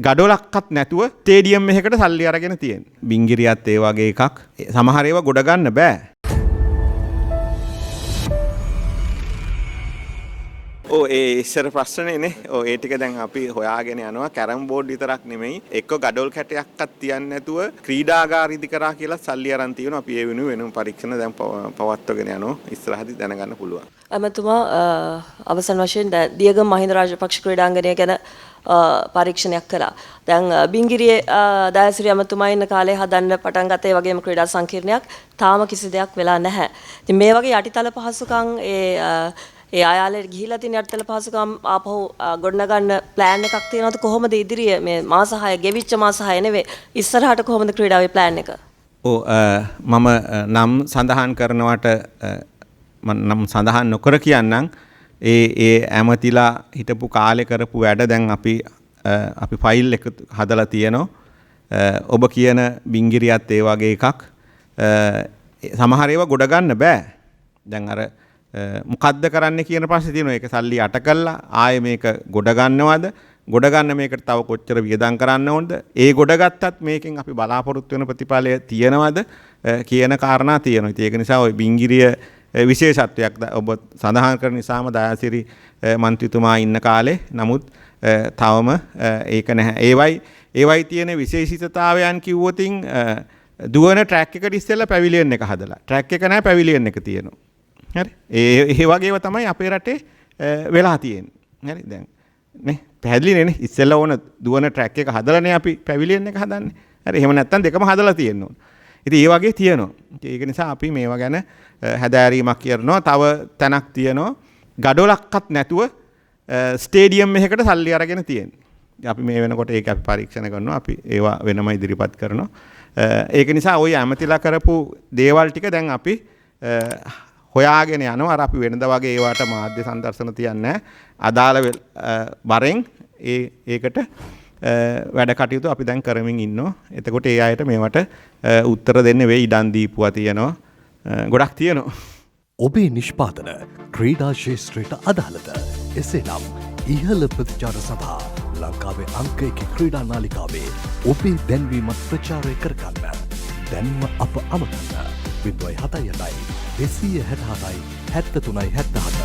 ගඩොලක්වත් නැතුව ස්ටේඩියම් එකකට සල්ලි අරගෙන තියෙන. බිංගිරියත් ඒ වගේ එකක්. සමහර ඒවා ගොඩ ගන්න බෑ. ඒ ඉස්සර ප්‍රශ්නේනේ. ඒ ටික දැන් අපි හොයාගෙන යනවා. කැරම් බෝඩ් විතරක් නෙමෙයි. එක්ක ගඩොල් කැටයක්වත් තියන්නේ නැතුව ක්‍රීඩාගාර ඉදිකරා කියලා සල්ලි අරන් තියෙනවා. අපි ඒ වෙනුවෙන් පරීක්ෂණ දැන් පවත්වගෙන යනවා. ඉස්සරහදී දැනගන්න පුළුවන්. අමතුමා අවසන් වශයෙන් දියගම මහින්ද රාජපක්ෂ ක්‍රීඩාංගණය ගැන පරීක්ෂණයක් කළා. දැන් බිංගිරියේ දයාසිරි අමතුමා ඉන්න කාලේ හදන්න පටන් ගත්ත ඒ වගේම ක්‍රීඩා සංකීර්ණයක් තාම කිසි දෙයක් වෙලා නැහැ. ඉතින් මේ වගේ යටිතල පහසුකම් ඒ ආයාලේ ගිහිලා තියෙන යටිතල පහසුකම් ආපහු ගොඩනගන්න ප්ලෑන් එකක් තියෙනවද කොහොමද ඉදිරියේ මේ මාස 6 ගෙවිච්ච මාස 6 නෙවෙයි ඉස්සරහට කොහොමද ක්‍රීඩාවේ ප්ලෑන් එක? මම නම් සඳහන් කරනවට නම් සඳහන් නොකර කියන්නම් ඒ ඇමතිලා හිටපු කාලේ කරපු වැඩ දැන් අපි ෆයිල් එක හදලා තියෙනවා. ඔබ කියන බිංගිරියත් ඒ වගේ එකක්. සමහර ඒවා ගොඩ ගන්න බෑ. දැන් අර මොකද්ද කරන්න කියන ප්‍රශ්නේ තියෙනවා. ඒක සල්ලි අට කළා ආයේ මේක ගොඩ ගන්නවද? ගොඩ ගන්න මේකට තව කොච්චර වියදම් කරන්න ඕනද? ඒ ගොඩ ගත්තත් මේකෙන් අපි බලාපොරොත්තු වෙන ප්‍රතිඵලය තියනවද කියන කාරණා තියෙනවා. ඉතින් ඒක නිසා ওই බිංගිරිය විශේෂත්වයක් ඔබ සඳහන් කරන නිසාම දයාසිරි මන්ත්‍රීතුමා ඉන්න කාලේ නමුත් තවම ඒක නැහැ. ඒවයි තියෙන විශේෂිතතාවයන් කිව්වොතින් දුවන ට්‍රැක් එකට ඉස්සෙල්ලා පැවිලියන් එක හදලා. ට්‍රැක් එක නැහැ පැවිලියන් එක තියෙනවා. හරි. ඒ වගේව තමයි අපේ රටේ වෙලා තියෙන්නේ. හරි. දැන් නේ පැහැදිලිනේ නේ ඉස්සෙල්ලා ඕන දුවන ට්‍රැක් එක හදලානේ අපි පැවිලියන් එක හදන්නේ. හරි. එහෙම නැත්නම් දෙකම හදලා තියෙන්න ඕන. ඉතින් ඒ වගේ තියෙනවා. ඒක නිසා අපි මේවා ගැන හැදෑරීමක් කරනවා. තව තැනක් තියෙනවා. ගඩොලක්වත් නැතුව ස්ටේඩියම් එකකට සල්ලි අරගෙන තියෙන්නේ. අපි මේ වෙනකොට ඒක අපි පරීක්ෂණ කරනවා. අපි ඒවා වෙනම ඉදිරිපත් කරනවා. ඒක නිසා ওই ඇමතිලා කරපු දේවල් ටික දැන් අපි හොයාගෙන යනවා. අර අපි වෙනද වගේ ඒවට මාධ්‍ය සංදර්ශන තියන්නේ අදාළ බරෙන් ඒකට වැඩ කටයුතු අපි දැන් කරමින් ඉන්නවා. එතකොට ඒ අයට මේවට උත්තර දෙන්න වෙයි. ඉඩම් දීපුවා තියෙනවා. ගොඩක් තියෙනවා. ඔබේ නිෂ්පාදන ක්‍රීඩා ශේෂ්ත්‍රයට අදාළද? එසේනම් ඉහළ ප්‍රතිචාර සඳහා ලංකාවේ අංක 1 ක්‍රීඩා නාලිකාවේ ඔබේ දැන්වීමත් ප්‍රචාරය කරගන්න. දැන්ම අප අමතන්න 0.78 267 73 77